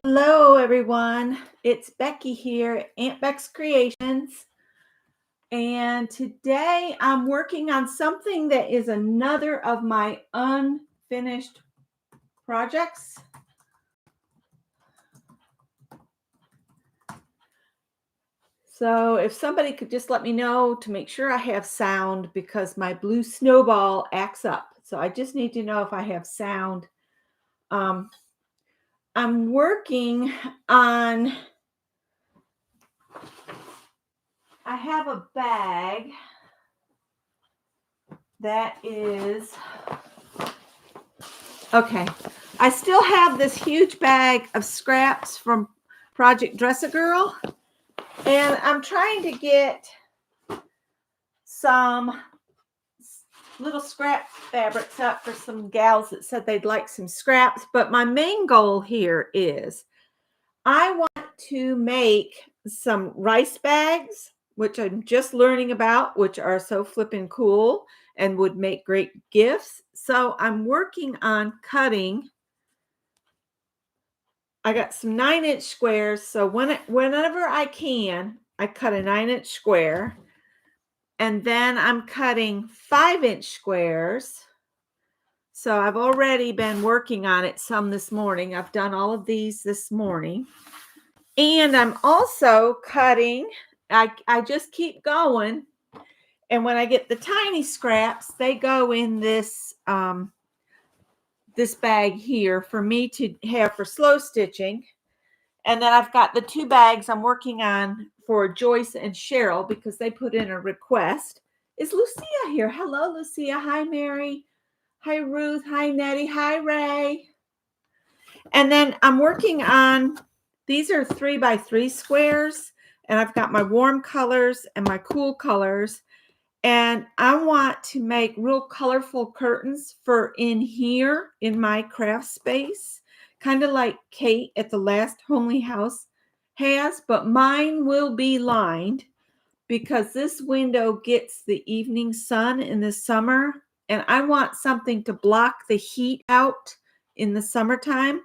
Hello, everyone. It's Becky here, Aunt Beck's Creations. And today I'm working on something that is another of my unfinished projects. So if somebody could just let me know to make sure I have sound because my blue snowball acts up. So I just need to know if I have sound. I'm working on, I have a bag that is, okay. I still have this huge bag of scraps from Project Dress-A-Girl, and I'm trying to get some little scrap fabrics up for some gals that said they'd like some scraps. But my main goal here is I want to make some rice bags, which I'm just learning about, which are so flippin' cool and would make great gifts. So I'm working on cutting. I got some 9-inch squares. So whenever I can, I cut a 9-inch square. And then I'm cutting 5-inch squares. So I've already been working on it some this morning. I've done all of these this morning. And I'm also cutting, I just keep going. And when I get the tiny scraps, they go in this this bag here for me to have for slow stitching. And then I've got the 2 bags I'm working on for Joyce and Cheryl because they put in a request. Is Lucia here? Hello, Lucia. Hi, Mary. Hi, Ruth. Hi, Nettie. Hi, Ray. And then I'm working on, these are 3x3 squares. And I've got my warm colors and my cool colors. And I want to make real colorful curtains for in here in my craft space, kind of like Kate at the last homely house has, but mine will be lined because this window gets the evening sun in the summer, and I want something to block the heat out in the summertime.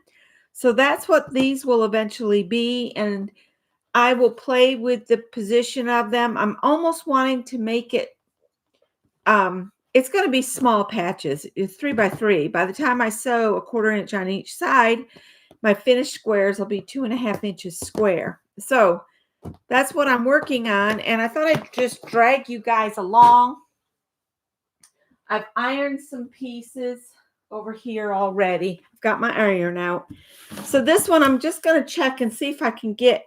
So that's what these will eventually be, and I will play with the position of them. I'm almost wanting to make it it's going to be small patches. It's 3x3. By the time I sew a 1/4 inch on each side, my finished squares will be 2.5 inches square. So that's what I'm working on. And I thought I'd just drag you guys along. I've ironed some pieces over here already. I've got my iron out. So this one, I'm just going to check and see if I can get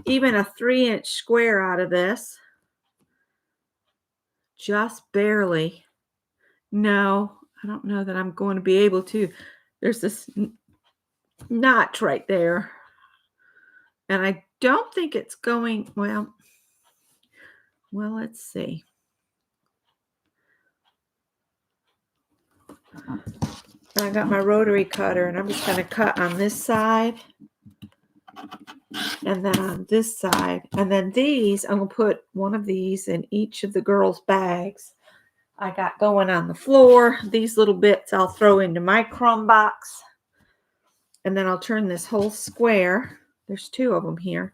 even a 3-inch square out of this. Just barely. No, I don't know that I'm going to be able to. There's this notch right there. And I don't think it's going, well, let's see. I got my rotary cutter and I'm just going to cut on this side and then on this side. And then these, I'm going to put one of these in each of the girls' bags I got going on the floor. These little bits I'll throw into my crumb box. And then I'll turn this whole square. There's 2 of them here.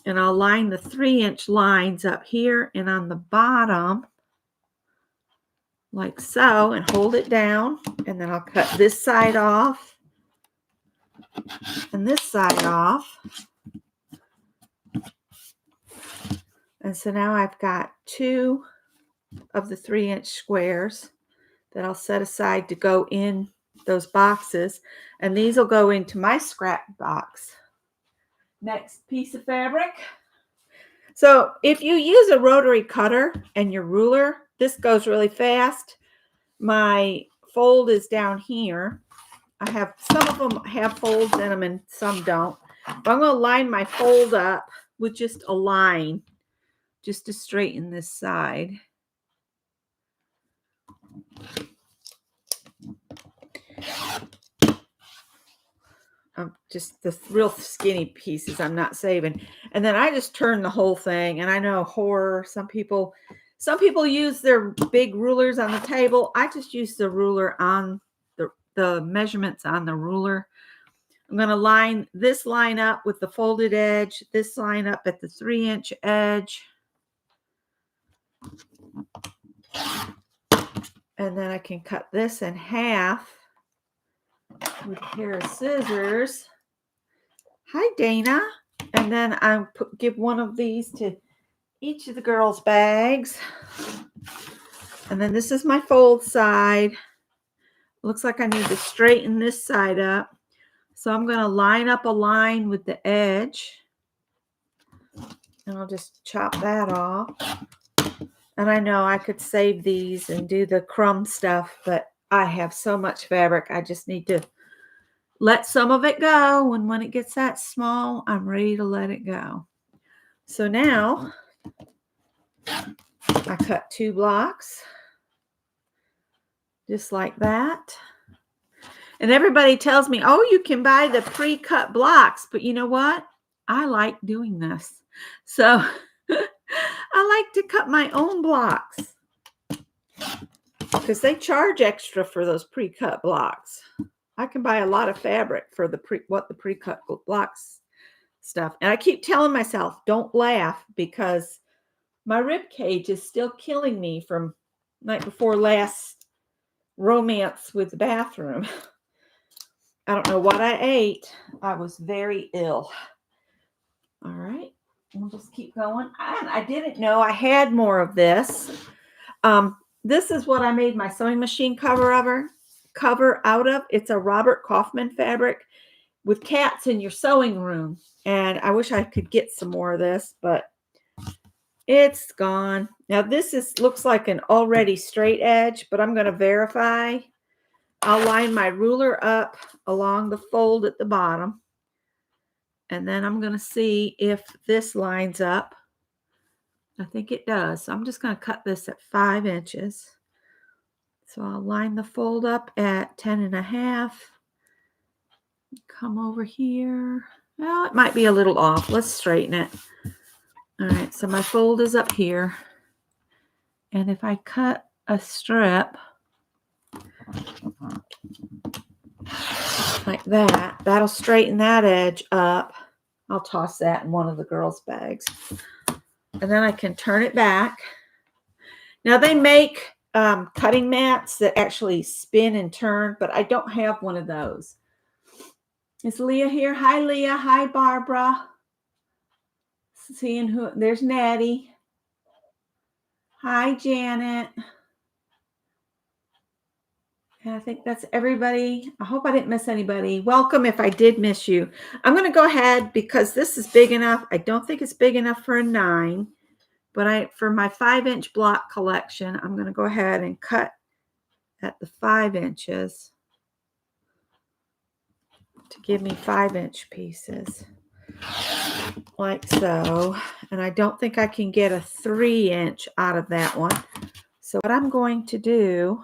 And I'll line the 3-inch lines up here and on the bottom like so and hold it down. And then I'll cut this side off and this side off. And so now I've got 2 of the 3-inch squares that I'll set aside to go in those boxes. And these will go into my scrap box. Next piece of fabric. So if you use a rotary cutter and your ruler, this goes really fast. My fold is down here. I have, some of them have folds in them and some don't. But I'm going to line my fold up with just a line, just to straighten this side. Just the real skinny pieces I'm not saving. And then I just turn the whole thing. And I know horror, some people use their big rulers on the table. I just use the ruler on the measurements on the ruler. I'm going to line this line up with the folded edge, this line up at the 3-inch edge. And then I can cut this in half with a pair of scissors. Hi, Dana. And then I give one of these to each of the girls' bags. And then this is my fold side. Looks like I need to straighten this side up. So I'm going to line up a line with the edge. And I'll just chop that off. And I know I could save these and do the crumb stuff, but I have so much fabric. I just need to let some of it go. And when it gets that small, I'm ready to let it go. So now I cut 2 blocks just like that. And everybody tells me, oh, you can buy the pre-cut blocks. But you know what? I like doing this. So I like to cut my own blocks because they charge extra for those pre-cut blocks. I can buy a lot of fabric for the pre-cut blocks stuff. And I keep telling myself, don't laugh, because my rib cage is still killing me from night before last romance with the bathroom. I don't know what I ate. I was very ill. All right. We'll just keep going. And I didn't know I had more of this. This is what I made my sewing machine cover out of. It's a Robert Kaufman fabric with cats in your sewing room. And I wish I could get some more of this, but it's gone. Now this looks like an already straight edge, but I'm going to verify. I'll line my ruler up along the fold at the bottom. And then I'm going to see if this lines up. I think it does. So I'm just going to cut this at 5 inches. So I'll line the fold up at 10.5. Come over here. Well, it might be a little off. Let's straighten it. All right, so my fold is up here. And if I cut a strip like that, that'll straighten that edge up. I'll toss that in one of the girls' bags. And then I can turn it back. Now they make cutting mats that actually spin and turn, but I don't have one of those. Is Leah here? Hi, Leah. Hi, Barbara. Seeing who? There's Natty. Hi, Janet. And I think that's everybody. I hope I didn't miss anybody. Welcome if I did miss you. I'm going to go ahead because this is big enough. I don't think it's big enough for a 9, but for my 5-inch block collection, I'm going to go ahead and cut at the 5 inches to give me 5-inch pieces like so. And I don't think I can get a 3-inch out of that one. So what I'm going to do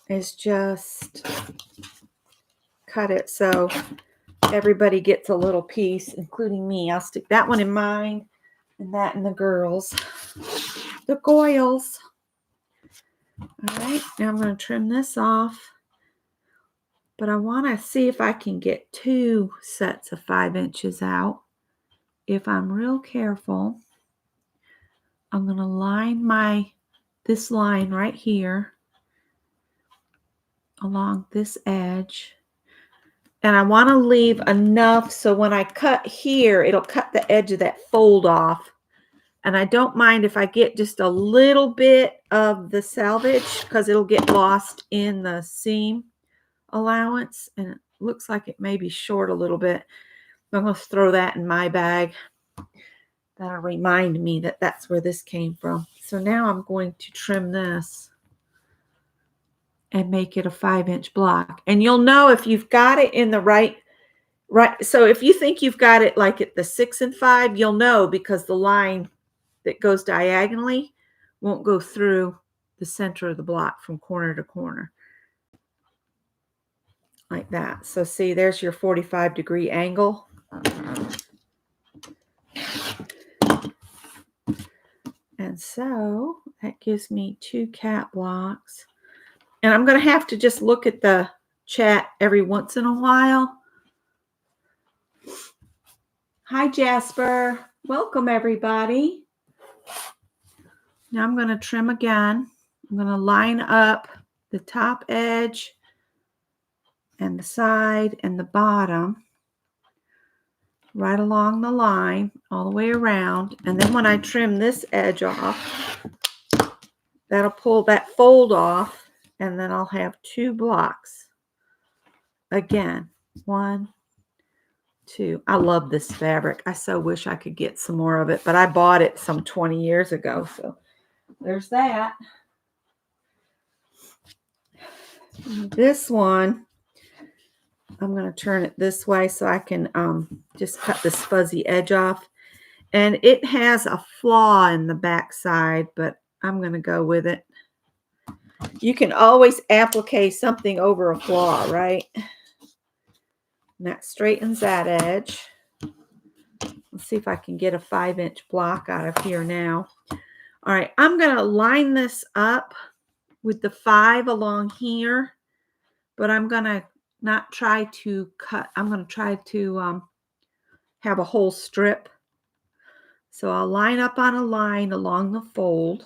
is just cut it so everybody gets a little piece, including me. I'll stick that one in mine and that in the girls. The Goyles. All right, now I'm going to trim this off. But I want to see if I can get 2 sets of 5 inches out. If I'm real careful, I'm going to line this line right here along this edge. And I want to leave enough so when I cut here, it'll cut the edge of that fold off. And I don't mind if I get just a little bit of the selvage because it'll get lost in the seam allowance. And it looks like it may be short a little bit. I'm going to throw that in my bag. That'll remind me that that's where this came from. So now I'm going to trim this and make it a 5-inch block. And you'll know if you've got it in the right. So if you think you've got it like at the 6 and 5, you'll know because the line that goes diagonally won't go through the center of the block from corner to corner. Like that. So see, there's your 45-degree angle. And so that gives me 2 cat blocks. And I'm going to have to just look at the chat every once in a while. Hi, Jasper. Welcome, everybody. Now I'm going to trim again. I'm going to line up the top edge and the side and the bottom right along the line all the way around. And then when I trim this edge off, that'll pull that fold off, and then I'll have 2 blocks. Again, 1, 2. I love this fabric. I so wish I could get some more of it, but I bought it some 20 years ago. So there's that. This one, I'm going to turn it this way so I can just cut this fuzzy edge off. And it has a flaw in the back side, but I'm going to go with it. You can always applique something over a flaw, right? And that straightens that edge. Let's see if I can get a 5-inch block out of here now. All right, I'm going to line this up with the 5 along here, but I'm going to not try to cut. I'm going to try to have a whole strip. So I'll line up on a line along the fold,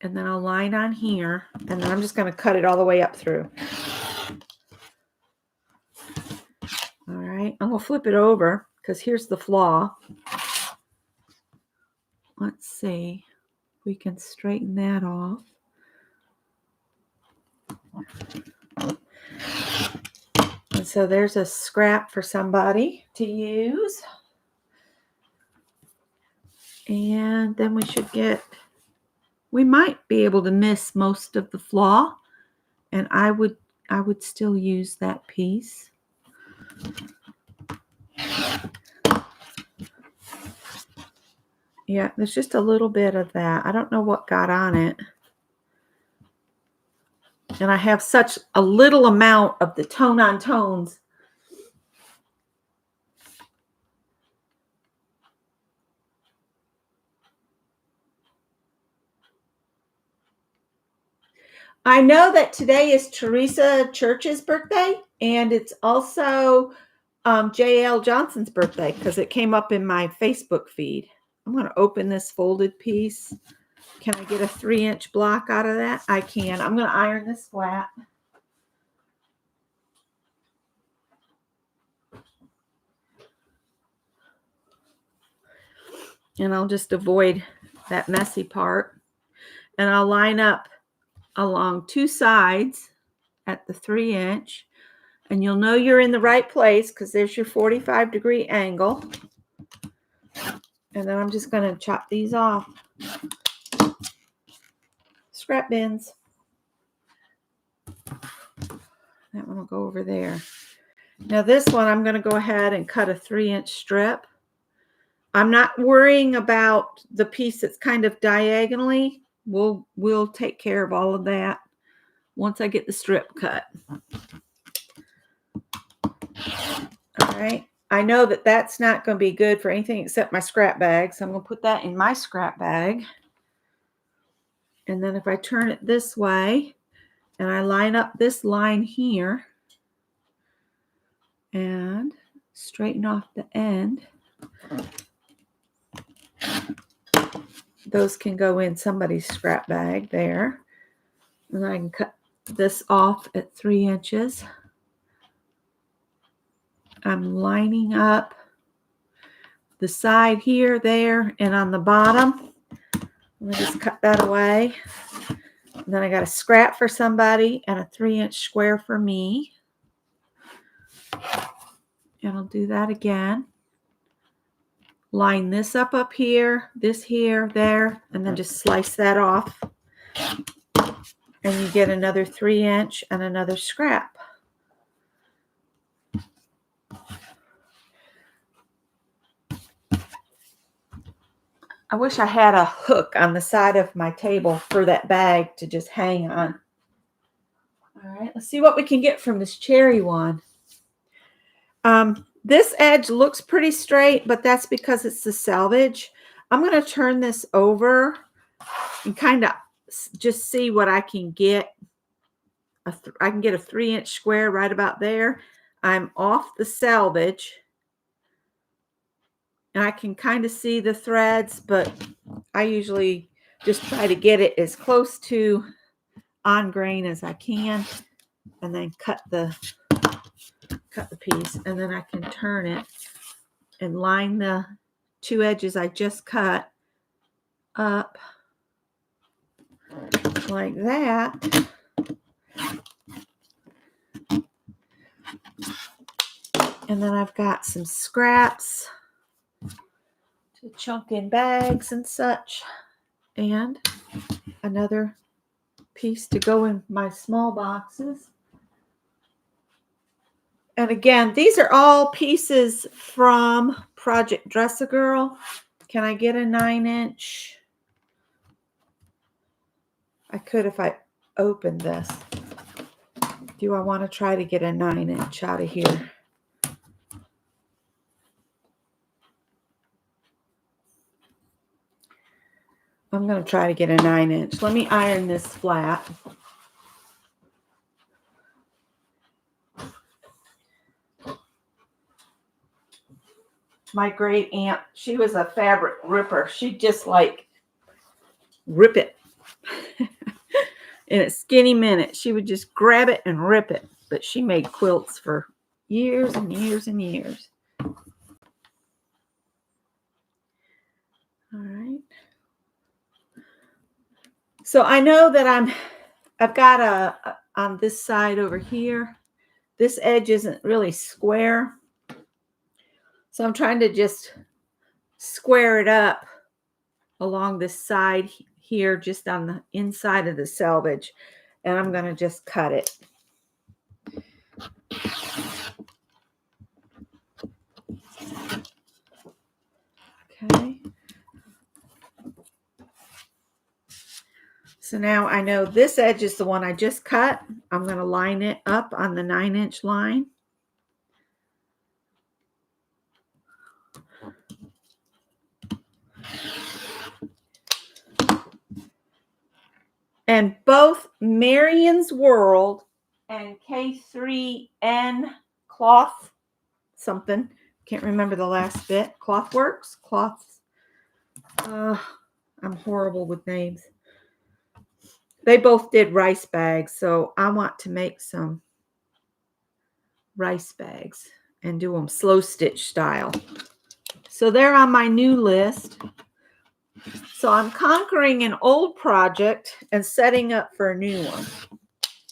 and then I'll line on here, and then I'm just going to cut it all the way up through. All right, I'm going to flip it over because here's the flaw. Let's see if we can straighten that off. And so there's a scrap for somebody to use. And then we might be able to miss most of the flaw, and I would still use that piece. Yeah, there's just a little bit of that. I don't know what got on it. And I have such a little amount of the tone-on tones. I know that today is Teresa Church's birthday, and it's also J.L. Johnson's birthday because it came up in my Facebook feed. I'm going to open this folded piece. Can I get a 3-inch block out of that? I can. I'm going to iron this flat. And I'll just avoid that messy part. And I'll line up along 2 sides at the 3-inch. And you'll know you're in the right place because there's your 45-degree angle. And then I'm just going to chop these off. Scrap bins. That one will go over there. Now this one, I'm going to go ahead and cut a 3-inch strip. I'm not worrying about the piece that's kind of diagonally. We'll take care of all of that once I get the strip cut. All right. I know that that's not going to be good for anything except my scrap bag, so I'm going to put that in my scrap bag. And then if I turn it this way and I line up this line here and straighten off the end, those can go in somebody's scrap bag there. And then I can cut this off at 3 inches. I'm lining up the side here, there, and on the bottom. Let me just cut that away. And then I got a scrap for somebody and a 3-inch square for me. And I'll do that again. Line this up here, this here, there, and then just slice that off. And you get another 3-inch and another scrap. I wish I had a hook on the side of my table for that bag to just hang on. All right, let's see what we can get from this cherry one. This edge looks pretty straight, but that's because it's the selvage. I'm going to turn this over and kind of just see what I can get I can get a 3-inch square right about there. I'm off the selvage. And I can kind of see the threads, but I usually just try to get it as close to on grain as I can, and then cut the piece, and then I can turn it and line the 2 edges I just cut up like that. And then I've got some scraps to chunk in bags and such, and another piece to go in my small boxes. And again, these are all pieces from Project Dress-A-Girl. Can I get a 9-inch? I could if I opened this. Do I want to try to get a 9-inch out of here? I'm going to try to get a 9-inch. Let me iron this flat. My great aunt, she was a fabric ripper. She'd just like rip it. In a skinny minute, she would just grab it and rip it. But she made quilts for years and years and years. All right. So I know that I've got on this side over here, this edge isn't really square. So I'm trying to just square it up along this side here, just on the inside of the selvage. And I'm going to just cut it. Okay. So now I know this edge is the one I just cut. I'm going to line it up on the 9-inch line. And both Marion's World and K3N Cloth something, can't remember the last bit, Clothworks, Cloths. I'm horrible with names. They both did rice bags, so I want to make some rice bags and do them slow stitch style. So they're on my new list. So I'm conquering an old project and setting up for a new one.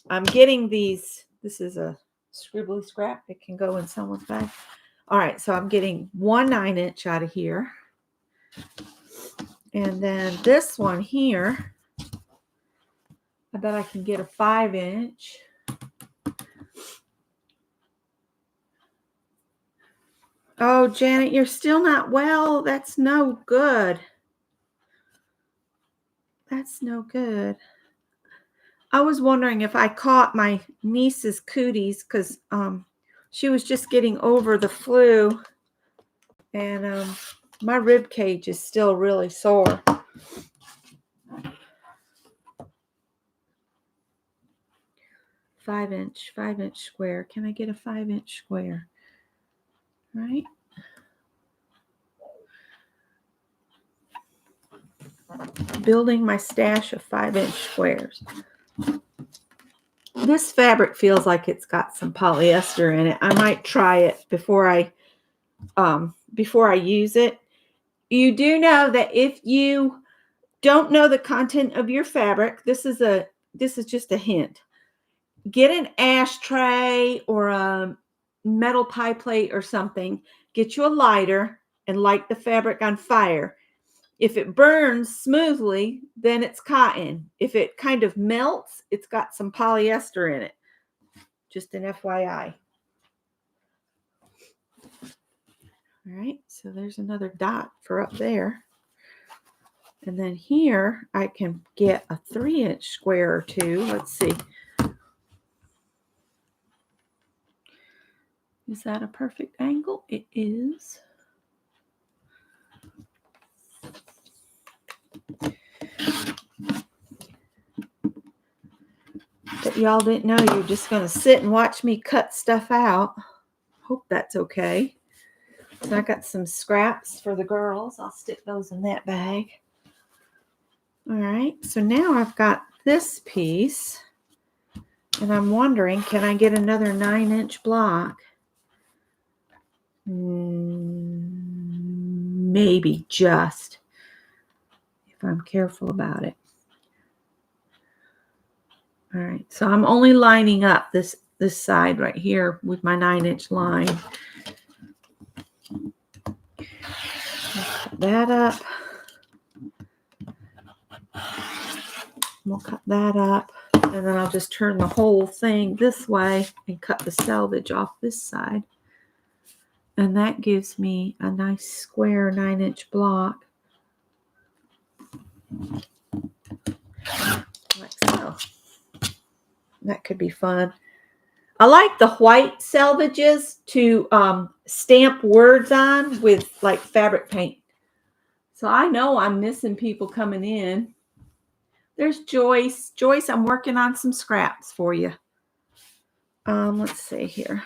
I'm getting these. This is a scribbly scrap. It can go in someone's bag. All right, so I'm getting one 9-inch out of here. And then this one here, I bet I can get a 5-inch. Oh, Janet, you're still not well. That's no good. That's no good. I was wondering if I caught my niece's cooties, because she was just getting over the flu, and my rib cage is still really sore. Five-inch square. Can I get a 5-inch square? Right? Building my stash of 5-inch squares. This fabric feels like it's got some polyester in it. I might try it before I use it. You do know that if you don't know the content of your fabric, this is just a hint. Get an ashtray or a metal pie plate or something. Get you a lighter and light the fabric on fire. If it burns smoothly, then it's cotton. If it kind of melts, it's got some polyester in it. Just an FYI. All right, so there's another dot for up there. And then here, I can get a 3-inch square or two. Let's see. Is that a perfect angle? It is. But that y'all didn't know you're just going to sit and watch me cut stuff out. Hope that's okay. So I got some scraps for the girls. I'll stick those in that bag. All right, so now I've got this piece, and I'm wondering, can I get another 9-inch block? Maybe, just if I'm careful about it. All right, so I'm only lining up this side right here with my 9-inch line. Cut that up. We'll cut that up, and then I'll just turn the whole thing this way and cut the selvage off this side. And that gives me a nice square 9-inch block. Like so. That could be fun. I like the white selvages to stamp words on with like fabric paint. So I know I'm missing people coming in. There's Joyce. Joyce, I'm working on some scraps for you. Let's see here.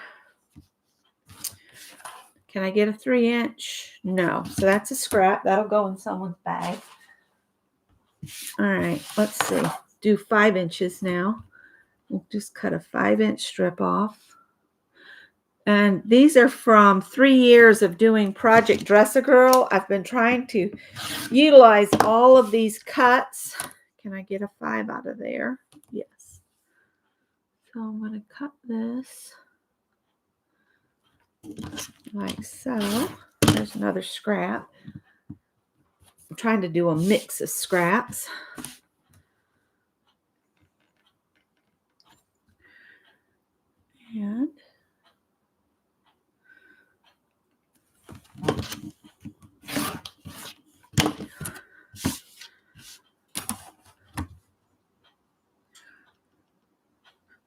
Can I get a 3-inch? No. So that's a scrap. That'll go in someone's bag. All right. Let's see. Do 5 inches now. We'll just cut a 5-inch strip off. And these are from 3 years of doing Project Dress-A-Girl. I've been trying to utilize all of these cuts. Can I get a 5 out of there? Yes. So I'm going to cut this like so. There's another scrap. I'm trying to do a mix of scraps. And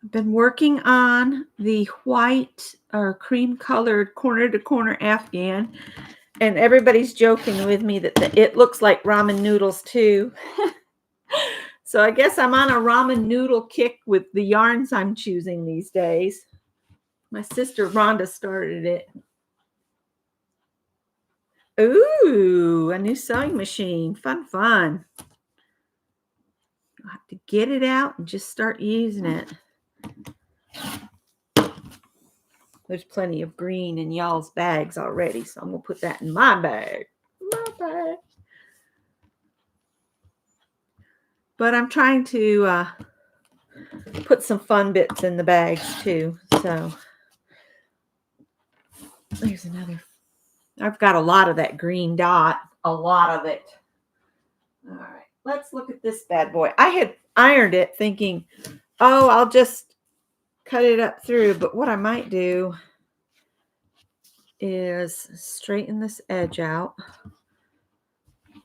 I've been working on the white or cream colored corner to corner Afghan, and everybody's joking with me that it looks like ramen noodles too. So I guess I'm on a ramen noodle kick with the yarns I'm choosing these days. My sister Rhonda started it. Ooh, a new sewing machine. Fun, fun. I'll have to get it out and just start using it. There's plenty of green in y'all's bags already, so I'm going to put that in my bag. My bag. But I'm trying to put some fun bits in the bags too. So there's another. I've got a lot of that green dot. A lot of it. All right. Let's look at this bad boy. I had ironed it thinking, oh, I'll just cut it up through. But what I might do is straighten this edge out.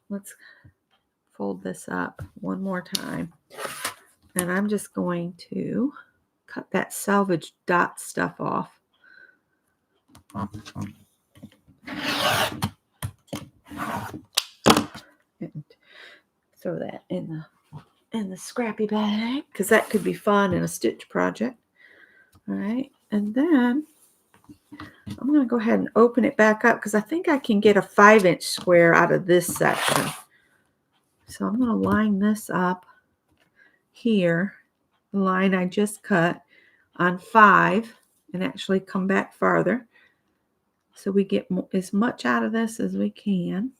Let's fold this up one more time. And I'm just going to cut that selvage dot stuff off. And throw that in the scrappy bag, because that could be fun in a stitch project. All right. And then I'm going to go ahead and open it back up, because I think I can get a 5-inch square out of this section. So I'm going to line this up here, the line I just cut on 5, and actually come back farther so we get as much out of this as we can.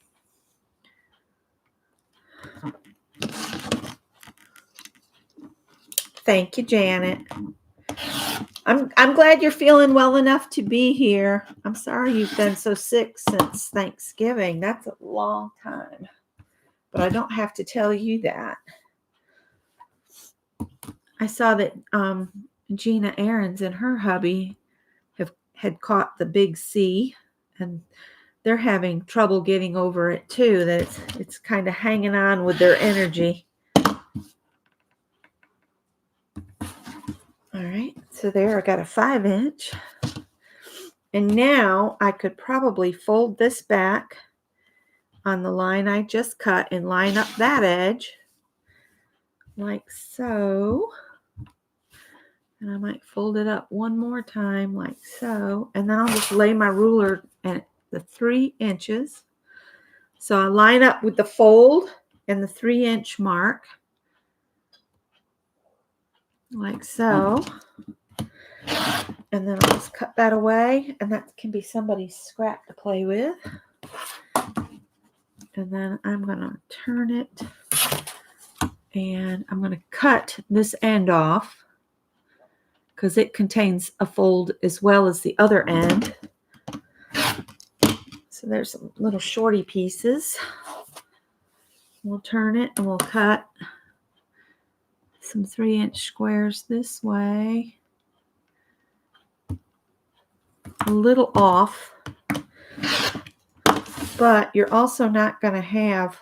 Thank you, Janet. I'm glad you're feeling well enough to be here. I'm sorry you've been so sick since Thanksgiving. That's a long time. But I don't have to tell you that. I saw that Gina Aarons and her hubby had caught the big C, and they're having trouble getting over it too. That it's kind of hanging on with their energy. All right, so there I got a 5-inch. And now I could probably fold this back on the line I just cut and line up that edge like so. And I might fold it up one more time like so. And then I'll just lay my ruler at the 3 inches. So I line up with the fold and the 3-inch mark. Like so. And then I'll just cut that away. And that can be somebody's scrap to play with. And then I'm going to turn it. And I'm going to cut this end off, because it contains a fold as well as the other end. So there's some little shorty pieces. We'll turn it and we'll cut some 3-inch squares this way. A little off, but you're also not going to have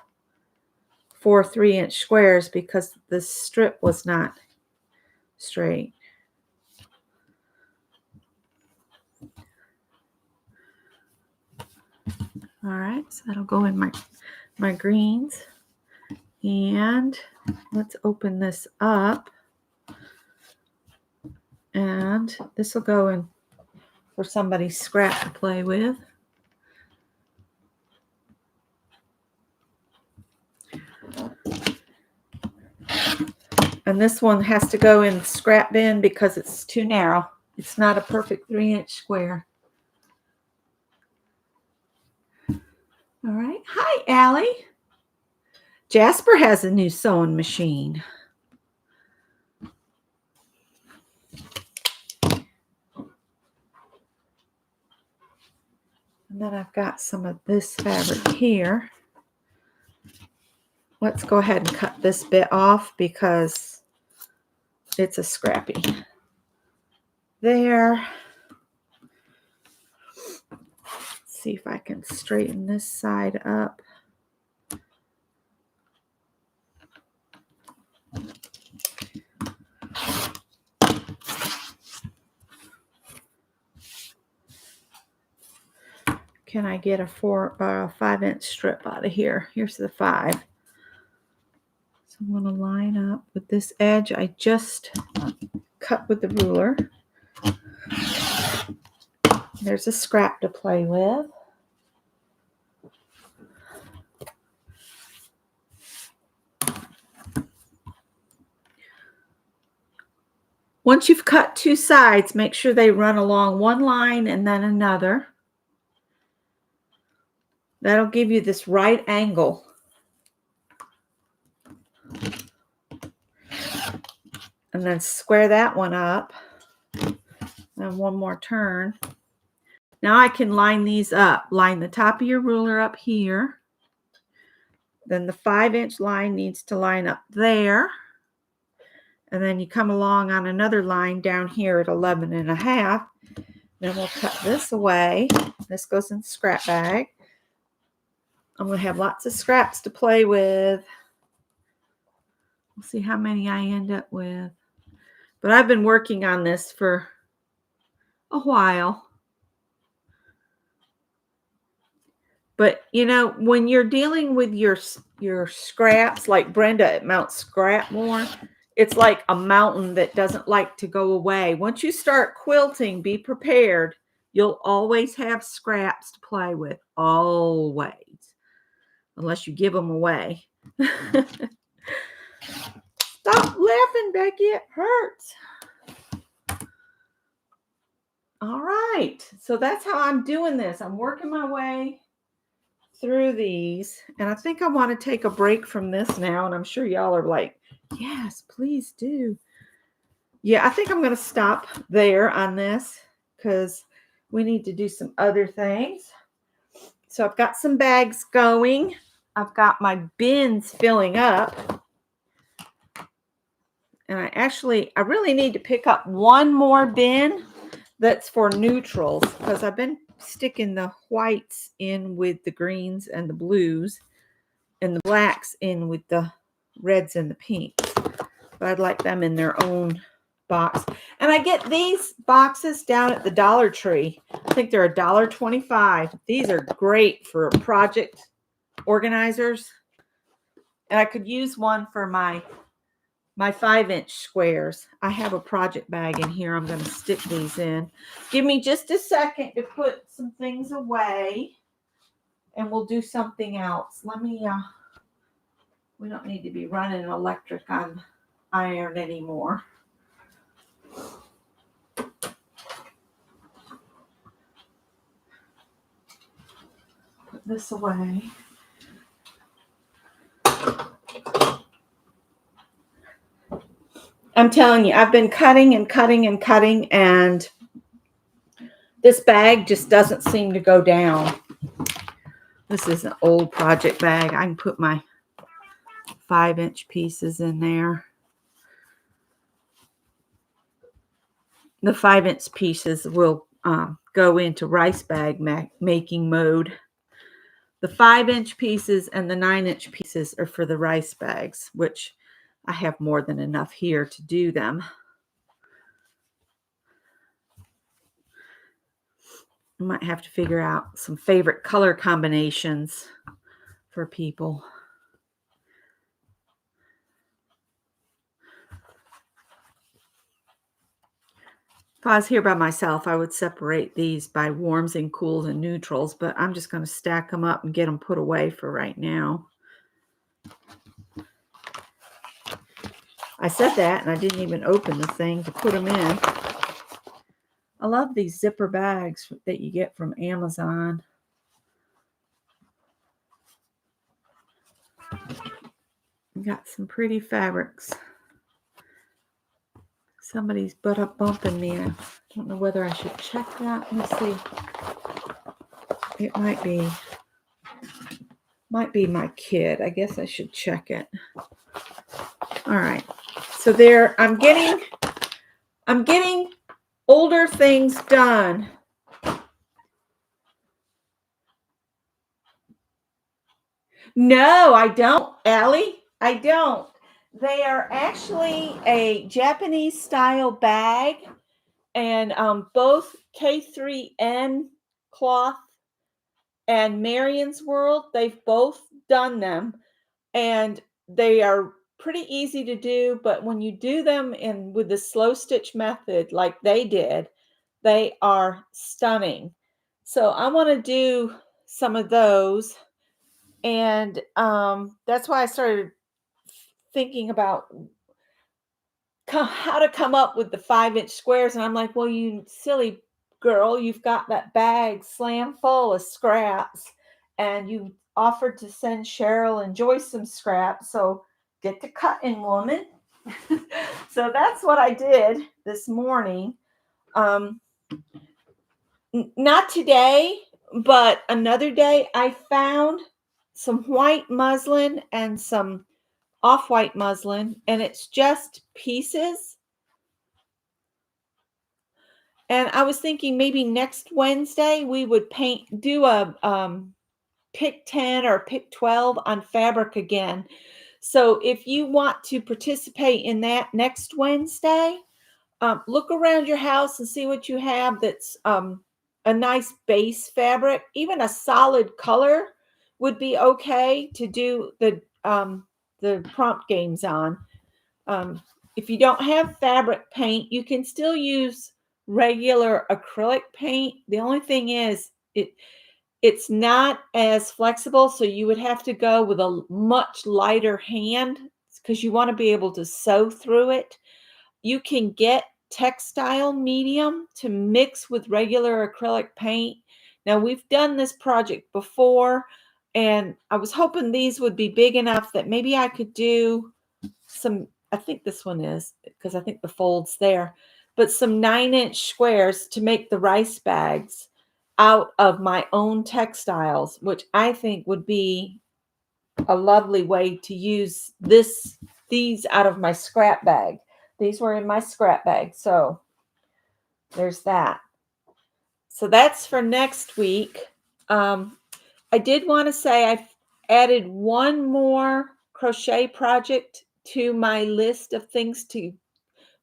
4 3-inch squares because the strip was not straight. All right, so that'll go in my greens. And let's open this up. And this will go in for somebody's scrap to play with. And this one has to go in the scrap bin because it's too narrow. It's not a perfect 3-inch square. All right. Hi, Allie. Jasper has a new sewing machine. And then I've got some of this fabric here. Let's go ahead and cut this bit off because it's a scrappy. There. Let's see if I can straighten this side up. Can I get a 5-inch strip out of here? Here's the 5. So I'm going to line up with this edge I just cut with the ruler. There's a scrap to play with. Once you've cut 2 sides, make sure they run along one line and then another. That'll give you this right angle. And then square that one up. And one more turn. Now I can line these up. Line the top of your ruler up here. Then the 5-inch line needs to line up there. And then you come along on another line down here at 11.5. Then we'll cut this away. This goes in the scrap bag. I'm going to have lots of scraps to play with. We'll see how many I end up with. But I've been working on this for a while. But, you know, when you're dealing with your scraps, like Brenda at Mount Scrapmore, it's like a mountain that doesn't like to go away. Once you start quilting, be prepared. You'll always have scraps to play with. Always. Unless you give them away. Stop laughing, Becky. It hurts. All right. So that's how I'm doing this. I'm working my way through these. And I think I want to take a break from this now. And I'm sure y'all are like, yes, please do. Yeah, I think I'm going to stop there on this because we need to do some other things. So I've got some bags going. I've got my bins filling up. And I really need to pick up one more bin that's for neutrals because I've been sticking the whites in with the greens and the blues and the blacks in with the reds and the pinks. But I'd like them in their own box. And I get these boxes down at the Dollar Tree. I think they're $1.25. These are great for project organizers. And I could use one for my my 5-inch squares. I have a project bag in here. I'm going to stick these in. Give me just a second to put some things away and we'll do something else. Let me, we don't need to be running electric on iron anymore. Put this away. I'm telling you, I've been cutting and cutting and cutting, and this bag just doesn't seem to go down. This is an old project bag. I can put my 5-inch pieces in there. The 5-inch pieces will go into rice bag making mode. The 5-inch pieces and the 9-inch pieces are for the rice bags, which I have more than enough here to do them. I might have to figure out some favorite color combinations for people. If I was here by myself, I would separate these by warms and cools and neutrals, but I'm just going to stack them up and get them put away for right now. I said that and I didn't even open the thing to put them in. I love these zipper bags that you get from Amazon. Got some pretty fabrics. Somebody's bumping me. I don't know whether I should check that. Let me see. It might be my kid. I guess I should check it. All right. So there, I'm getting older things done. No, I don't, Allie. I don't. They are actually a Japanese style bag, and both K3N Cloth and Marion's World, they've both done them, and they are pretty easy to do, but when you do them with the slow stitch method like they did, they are stunning. So I want to do some of those, and that's why I started thinking about how to come up with the 5-inch squares. And I'm like, well, you silly girl, you've got that bag slam full of scraps, and you offered to send Cheryl and Joyce some scraps. So get to cutting, woman. So that's what I did this morning. Not today, but another day, I found some white muslin and some off-white muslin, and it's just pieces. And I was thinking maybe next Wednesday we would do a pick 10 or pick 12 on fabric again. So if you want to participate in that next Wednesday, look around your house and see what you have that's a nice base fabric. Even a solid color would be okay to do the prompt games on. If you don't have fabric paint, you can still use regular acrylic paint. The only thing is it's not as flexible, so you would have to go with a much lighter hand because you want to be able to sew through it. You can get textile medium to mix with regular acrylic paint. Now, we've done this project before, and I was hoping these would be big enough that maybe I could do some, I think this one is, because I think the fold's there, but some 9-inch squares to make the rice bags out of my own textiles, which I think would be a lovely way to use these out of my scrap bag. These were in my scrap bag. So there's that. So that's for next week. I did want to say I've added one more crochet project to my list of things to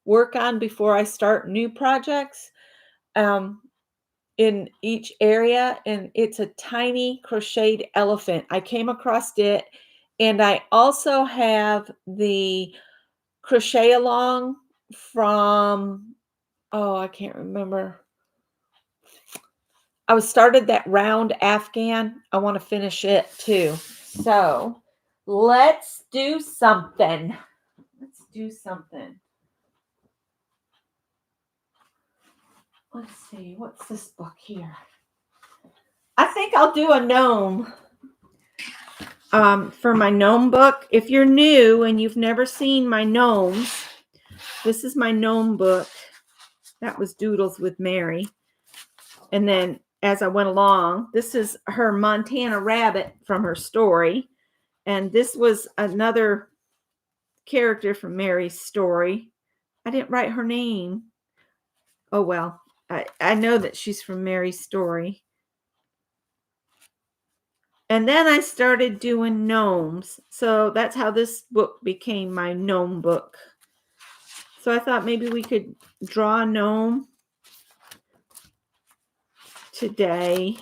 work on before I start new projects in each area. And it's a tiny crocheted elephant. I came across it. And I also have the crochet along from, oh, I can't remember. I was started that round Afghan. I want to finish it too. So let's do something. Let's do something. Let's see. What's this book here? I think I'll do a gnome for my gnome book. If you're new and you've never seen my gnomes, this is my gnome book. That was Doodles with Mary. And then as I went along, this is her Montana rabbit from her story. And this was another character from Mary's story. I didn't write her name. Oh, well, I know that she's from Mary's story. And then I started doing gnomes. So that's how this book became my gnome book. So I thought maybe we could draw a gnome today.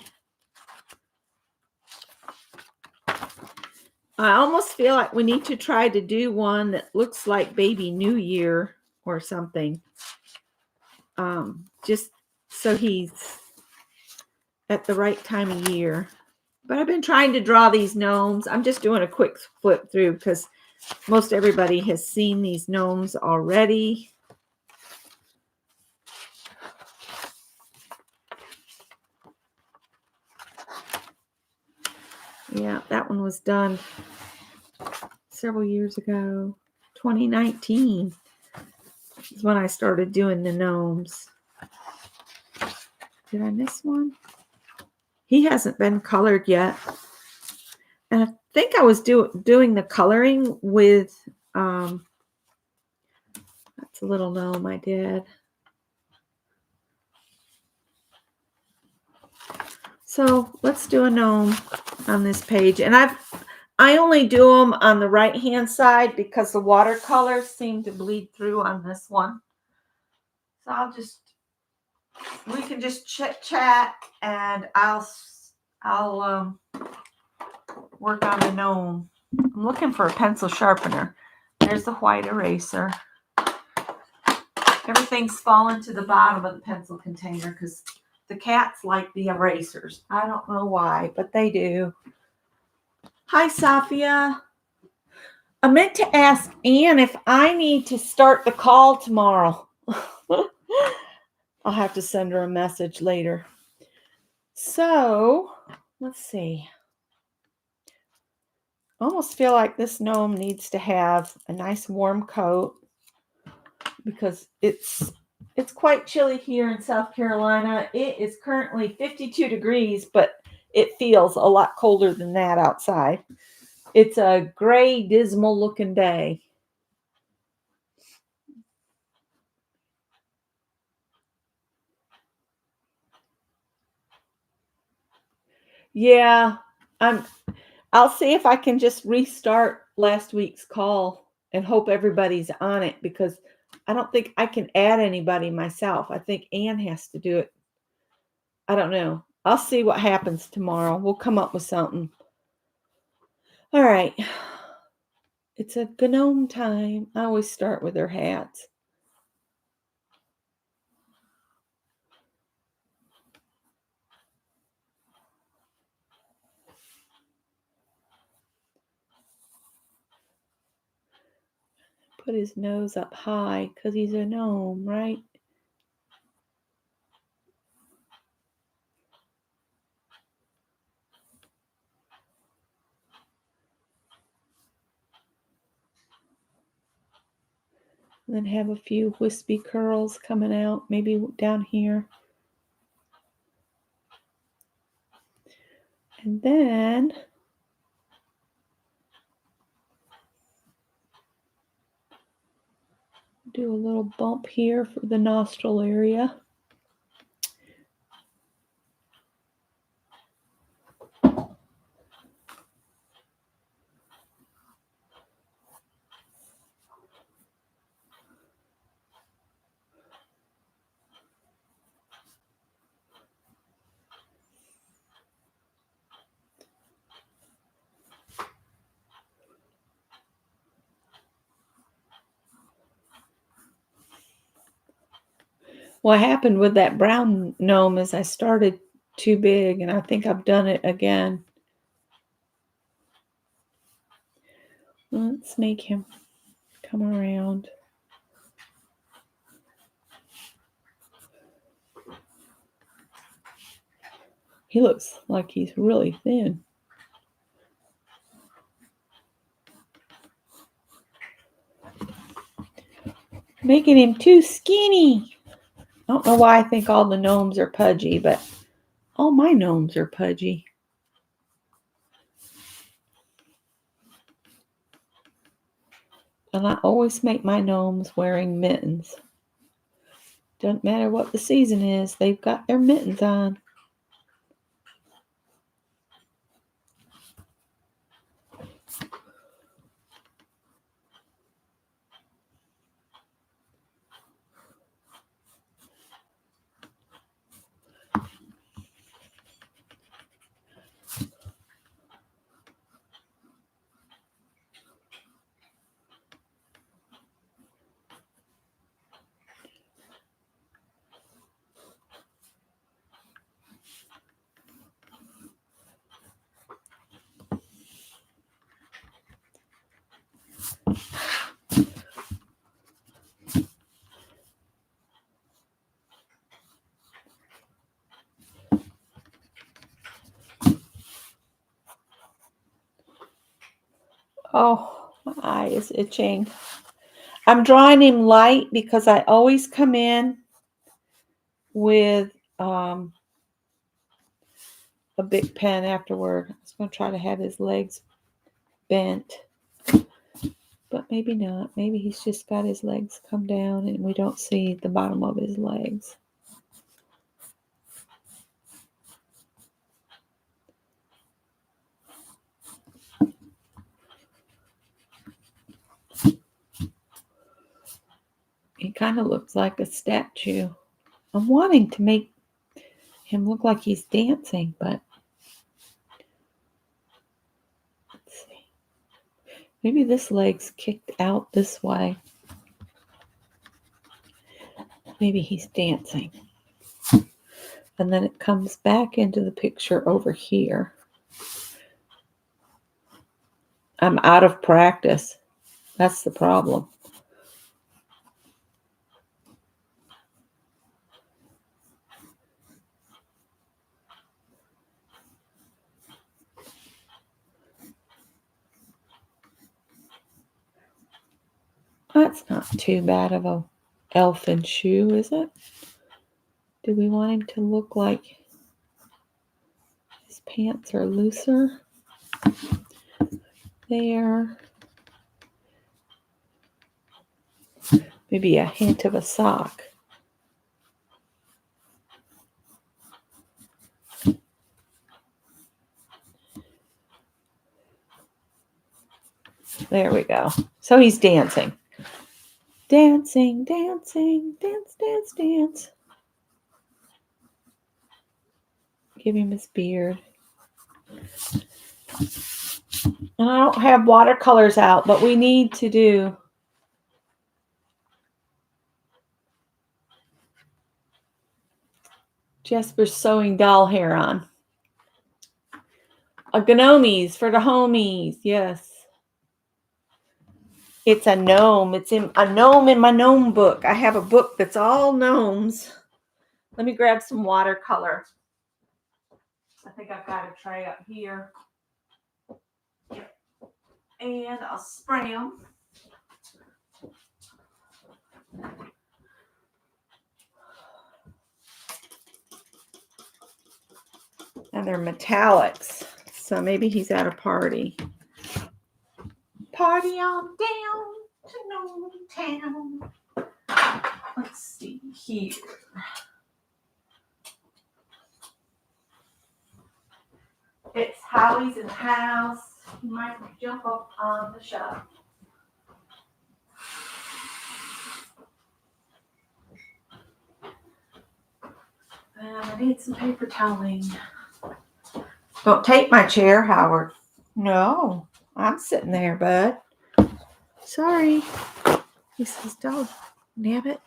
I almost feel like we need to try to do one that looks like Baby New Year or something. Just so he's at the right time of year. But I've been trying to draw these gnomes. I'm just doing a quick flip through because most everybody has seen these gnomes already. Yeah, that one was done several years ago. 2019 is when I started doing the gnomes. Did I miss one? He hasn't been colored yet. And I think I was doing the coloring with, that's a little gnome I did. So let's do a gnome on this page. And I only do them on the right hand side because the watercolors seem to bleed through on this one. So we can just chit chat and I'll work on the gnome. I'm looking for a pencil sharpener. There's the white eraser. Everything's fallen to the bottom of the pencil container because the cats like the erasers. I don't know why, but they do. Hi, Safia. I meant to ask Anne if I need to start the call tomorrow. I'll have to send her a message later. So, let's see. I almost feel like this gnome needs to have a nice warm coat because it's quite chilly here in South Carolina. It is currently 52 degrees, but it feels a lot colder than that outside. It's a gray, dismal looking day. Yeah, I'll see if I can just restart last week's call and hope everybody's on it because I don't think I can add anybody myself. I think Anne has to do it. I don't know. I'll see what happens tomorrow. We'll come up with something. All right. It's a gnome time. I always start with their hats. Put his nose up high because he's a gnome, right? And then have a few wispy curls coming out, maybe down here. And then do a little bump here for the nostril area. What happened with that brown gnome is I started too big, and I think I've done it again. Let's make him come around. He looks like he's really thin. Making him too skinny. I don't know why I think all the gnomes are pudgy, but all my gnomes are pudgy. And I always make my gnomes wearing mittens. Doesn't matter what the season is, they've got their mittens on. Oh, my eye is itching. I'm drawing him light because I always come in with a big pen afterward. I was going to try to have his legs bent, but maybe not. Maybe he's just got his legs come down and we don't see the bottom of his legs. He kind of looks like a statue. I'm wanting to make him look like he's dancing, but let's see. Maybe this leg's kicked out this way. Maybe he's dancing. And then it comes back into the picture over here. I'm out of practice. That's the problem. That's not too bad of a elfin shoe, is it? Do we want him to look like his pants are looser? There. Maybe a hint of a sock. There we go. So he's dancing. Dancing, dancing, dance, dance, dance. Give him his beard. And I don't have watercolors out, but we need to do Jasper's sewing doll hair on. A gnomies for the homies, yes. It's a gnome. It's a gnome in my gnome book. I have a book that's all gnomes. Let me grab some watercolor. I think I've got a tray up here. And I'll spray them. And they're metallics. So maybe he's at a party. Party on down to Gnome Town. Let's see here. It's Howie's in the house. He might jump up on the shelf. I need some paper toweling. Don't take my chair, Howard. No, I'm sitting there, bud. Sorry. He says, "Dog, damn it."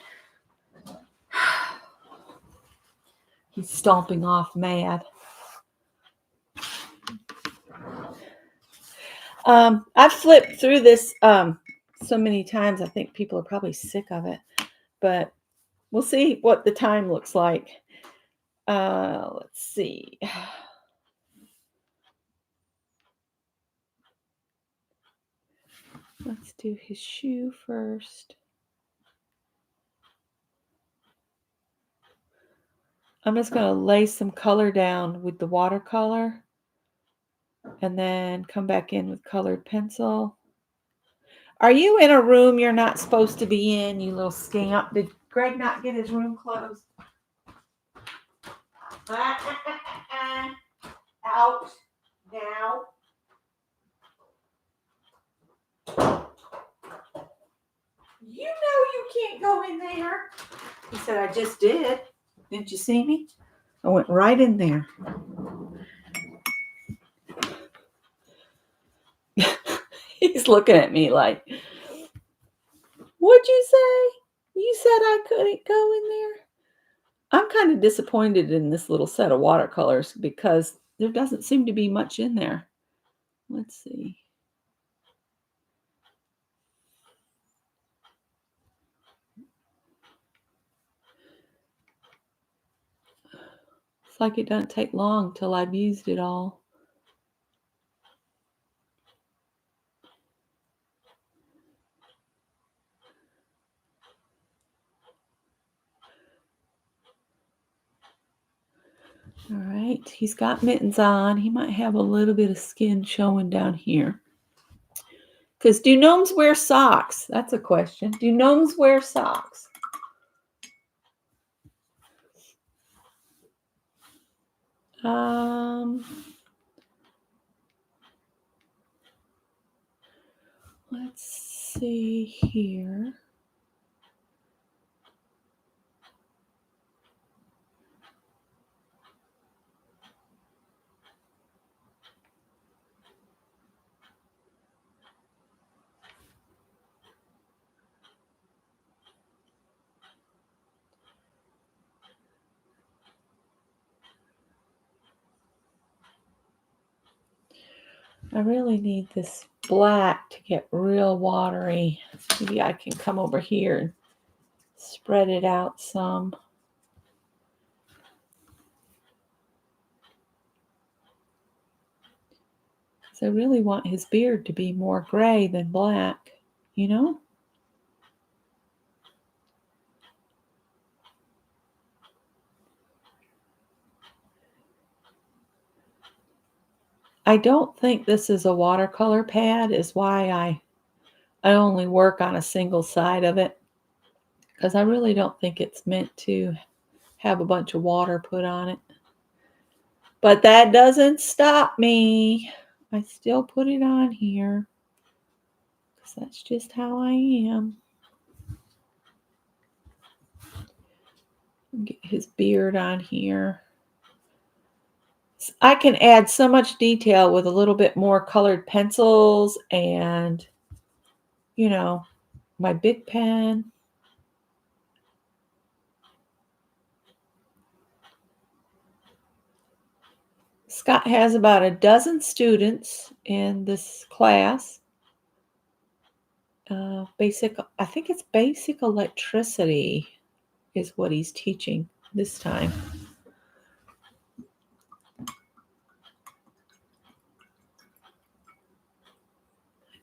He's stomping off mad. I've flipped through this so many times. I think people are probably sick of it, but we'll see what the time looks like. Let's see. Let's do his shoe first. I'm just going to lay some color down with the watercolor and then come back in with colored pencil. Are you in a room you're not supposed to be in, you little scamp? Did Greg not get his room closed? Out now. You know you can't go in there. He said, I just did. Didn't you see me? I went right in there. He's looking at me like, what'd you say? You said I couldn't go in there? I'm kind of disappointed in this little set of watercolors because there doesn't seem to be much in there. Let's see. It's like it doesn't take long till I've used it all. All right, he's got mittens on. He might have a little bit of skin showing down here. Because do gnomes wear socks? That's a question. Do gnomes wear socks? Let's see here. I really need this black to get real watery. Maybe I can come over here and spread it out some. Because I really want his beard to be more gray than black, you know? I don't think this is a watercolor pad, is why I only work on a single side of it. Because I really don't think it's meant to have a bunch of water put on it. But that doesn't stop me. I still put it on here. Because that's just how I am. Get his beard on here. I can add so much detail with a little bit more colored pencils and, you know, my big pen. Scott has about a dozen students in this class. I think it's basic electricity is what he's teaching this time.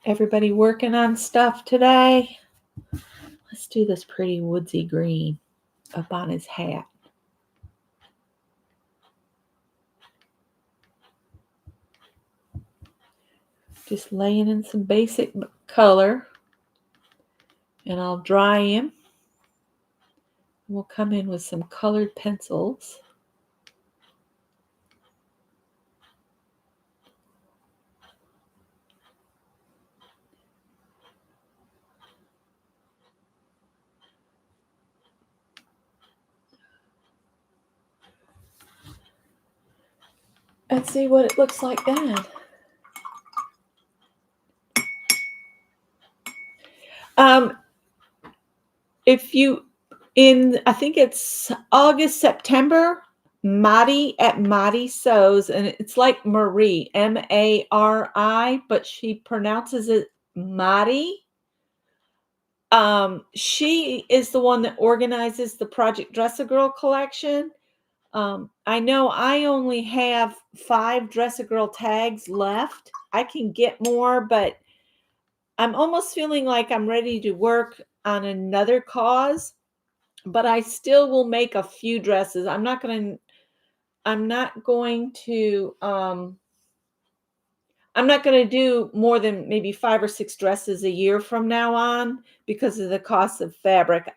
Everybody working on stuff today? Let's do this pretty woodsy green up on his hat. Just laying in some basic color. And I'll dry him. We'll come in with some colored pencils. And see what it looks like then. If you, I think it's August, September, Madi at Madi Sews, and it's like Marie, Mari, but she pronounces it Madi. She is the one that organizes the Project Dress a Girl collection. I know I only have 5 Dress a Girl tags left. I can get more, but I'm almost feeling like I'm ready to work on another cause, but I still will make a few dresses. I'm not going to do more than maybe 5 or 6 dresses a year from now on because of the cost of fabric.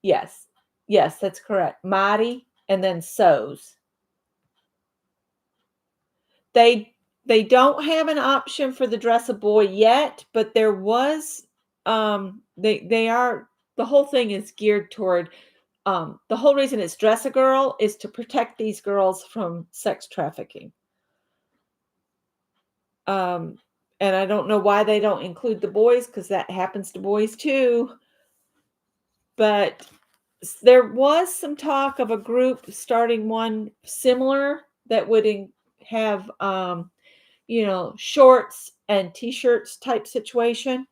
Yes. Yes, that's correct. Madi and then sews. They don't have an option for the dress a boy yet, but there was they are the whole thing is geared toward the whole reason it's dress a girl is to protect these girls from sex trafficking. Um and I don't know why they don't include the boys because that happens to boys too. But there was some talk of a group starting one similar that would have shorts and t-shirts type situation,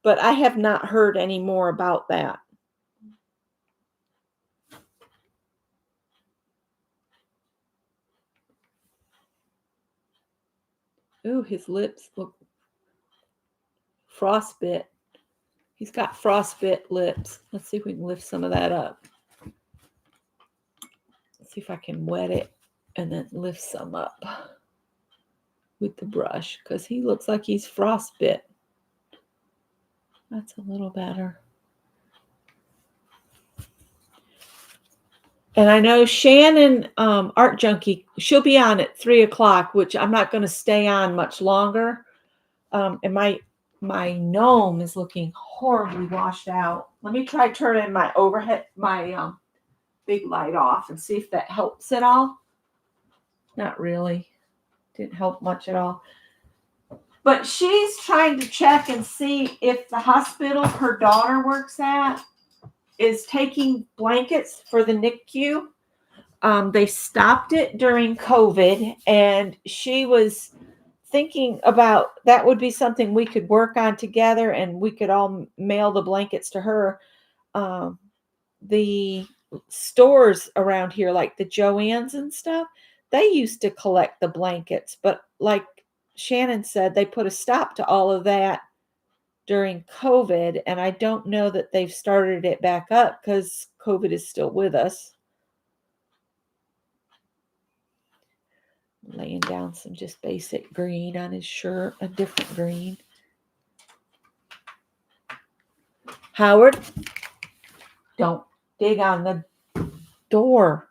but I have not heard any more about that. Ooh, his lips look frostbit. He's got frostbit lips. Let's see if we can lift some of that up. Let's see if I can wet it and then lift some up with the brush because he looks like he's frostbit. That's a little better. And I know Shannon, Art Junkie, she'll be on at 3:00, which I'm not going to stay on much longer. And my gnome is looking horribly washed out. Let me try turning my big light off and see if that helps at all. Not really. Didn't help much at all. But she's trying to check and see if the hospital her daughter works at is taking blankets for the NICU. They stopped it during COVID, and she was thinking about that would be something we could work on together, and we could all mail the blankets to her. The stores around here, like the Joann's and stuff, they used to collect the blankets, but like Shannon said, they put a stop to all of that during COVID, and I don't know that they've started it back up because COVID is still with us. Laying down some just basic green on his shirt, a different green. Howard, don't dig on the door.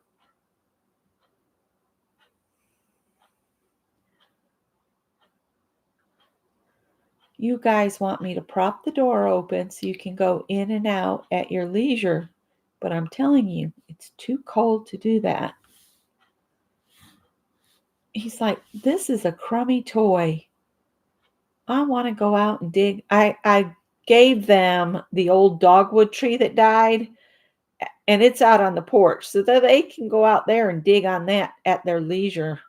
You guys want me to prop the door open so you can go in and out at your leisure, but I'm telling you, it's too cold to do that. He's like, this is a crummy toy. I want to go out and dig. I gave them the old dogwood tree that died, and it's out on the porch so that they can go out there and dig on that at their leisure.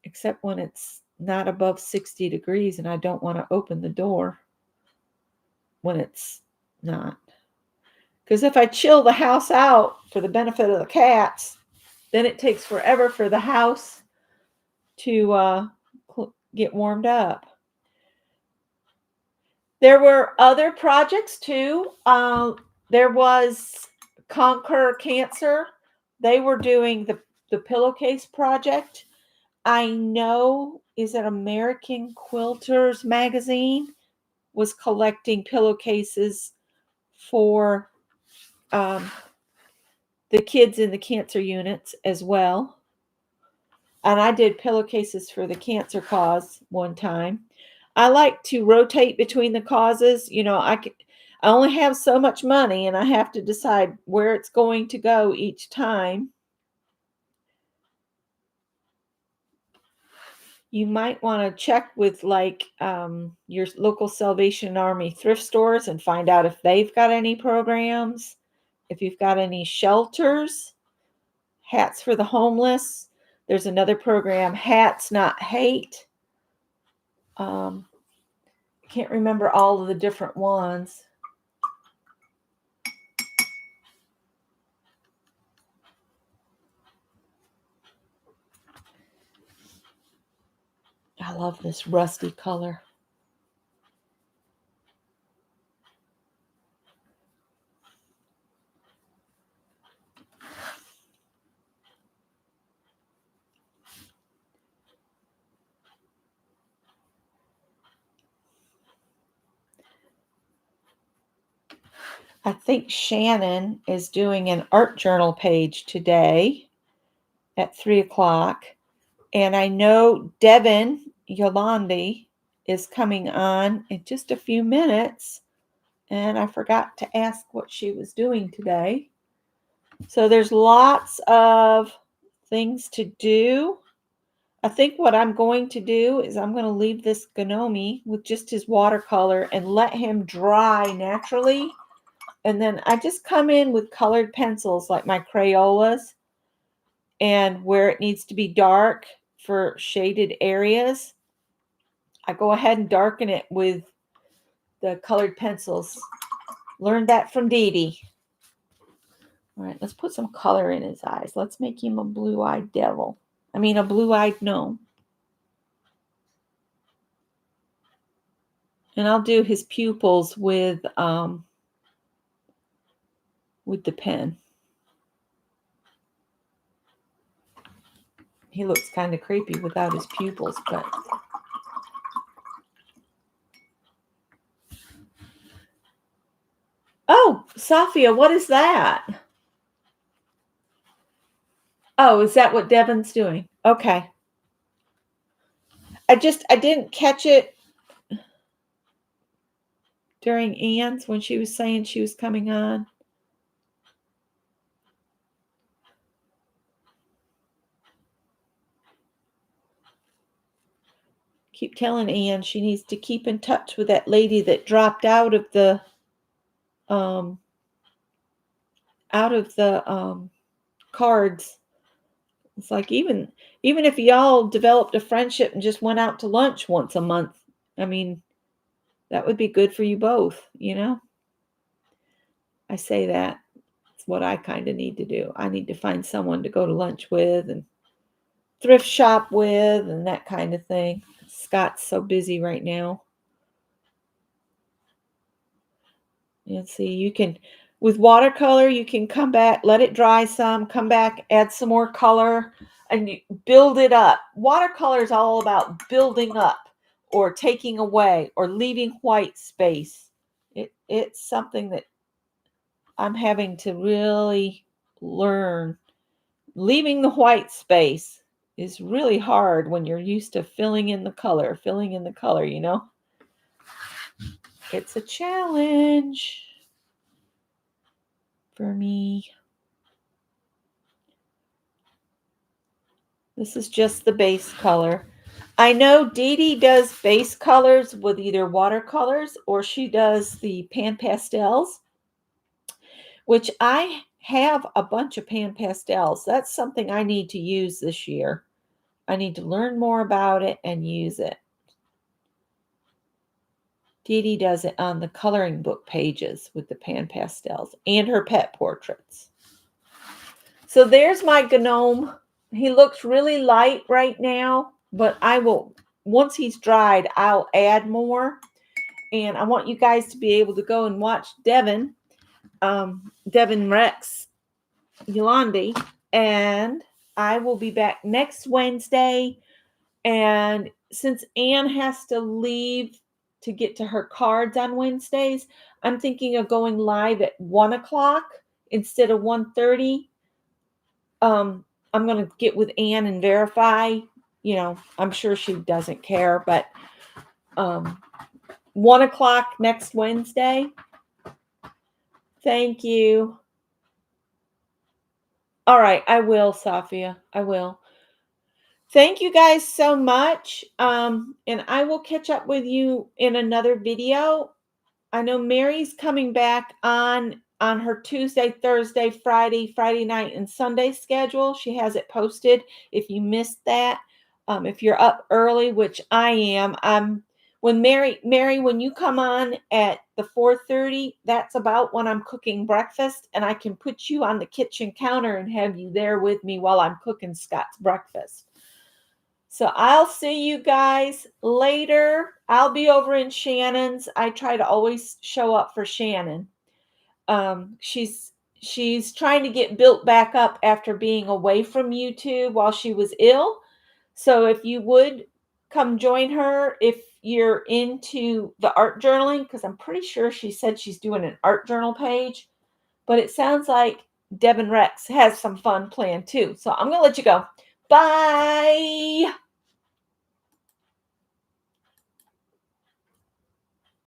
Except when it's not above 60 degrees and I don't want to open the door when it's not. Because if I chill the house out for the benefit of the cats, then it takes forever for the house to get warmed up. There were other projects too. There was Conquer Cancer. They were doing the pillowcase project. I know, is it American Quilters magazine was collecting pillowcases for the kids in the cancer units as well. And I did pillowcases for the cancer cause one time. I like to rotate between the causes. I only have so much money and I have to decide where it's going to go each time. You might want to check with your local Salvation Army thrift stores and find out if they've got any programs, if you've got any shelters. Hats for the Homeless. There's another program, Hats Not Hate. I can't remember all of the different ones. I love this rusty color. I think Shannon is doing an art journal page today at 3 o'clock. And I know Devin Yolandi is coming on in just a few minutes. And I forgot to ask what she was doing today. So there's lots of things to do. I think what I'm going to do is I'm going to leave this Gnome with just his watercolor and let him dry naturally. And then I just come in with colored pencils like my Crayolas, and where it needs to be dark for shaded areas, I go ahead and darken it with the colored pencils. Learned that from Dee Dee. All right, let's put some color in his eyes. Let's make him a blue-eyed devil. I mean, a blue-eyed gnome. And I'll do his pupils with the pen. He looks kind of creepy without his pupils, but oh, Sophia, what is that? Oh, is that what Devin's doing? Okay. I didn't catch it during Ann's when she was saying she was coming on. Keep telling Ann she needs to keep in touch with that lady that dropped out of the cards. It's like even if y'all developed a friendship and just went out to lunch once a month, I mean, that would be good for you both, you know? I say that. It's what I kind of need to do. I need to find someone to go to lunch with and thrift shop with and that kind of thing. Scott's so busy right now. And see, you can, with watercolor, you can come back, let it dry some, come back, add some more color, and you build it up. Watercolor is all about building up or taking away or leaving white space. It's something that I'm having to really learn. Leaving the white space is really hard when you're used to filling in the color, you know? It's a challenge for me. This is just the base color. I know Dee Dee does base colors with either watercolors or she does the pan pastels, which I have a bunch of pan pastels. That's something I need to use this year. I need to learn more about it and use it. Dee Dee does it on the coloring book pages with the pan pastels and her pet portraits. So there's my gnome. He looks really light right now, but I will, once he's dried, I'll add more. And I want you guys to be able to go and watch Devin Rex Yolandi. And I will be back next Wednesday. And since Anne has to leave to get to her cards on Wednesdays, I'm thinking of going live at 1 o'clock instead of 1:30. I'm going to get with Anne and verify. You know, I'm sure she doesn't care, but 1 o'clock next Wednesday. Thank you. All right, I will, Sophia. I will. Thank you guys so much. And I will catch up with you in another video. I know Mary's coming back on on her Tuesday, Thursday, Friday night, and Sunday schedule. She has it posted if you missed that. If you're up early, which I am, when Mary, when you come on at the 4:30, that's about when I'm cooking breakfast, and I can put you on the kitchen counter and have you there with me while I'm cooking Scott's breakfast. So I'll see you guys later. I'll be over in Shannon's. I try to always show up for Shannon. She's trying to get built back up after being away from YouTube while she was ill. So if you would come join her if you're into the art journaling, because I'm pretty sure she said she's doing an art journal page, but it sounds like Devin Rex has some fun planned too. So I'm gonna let you go. Bye.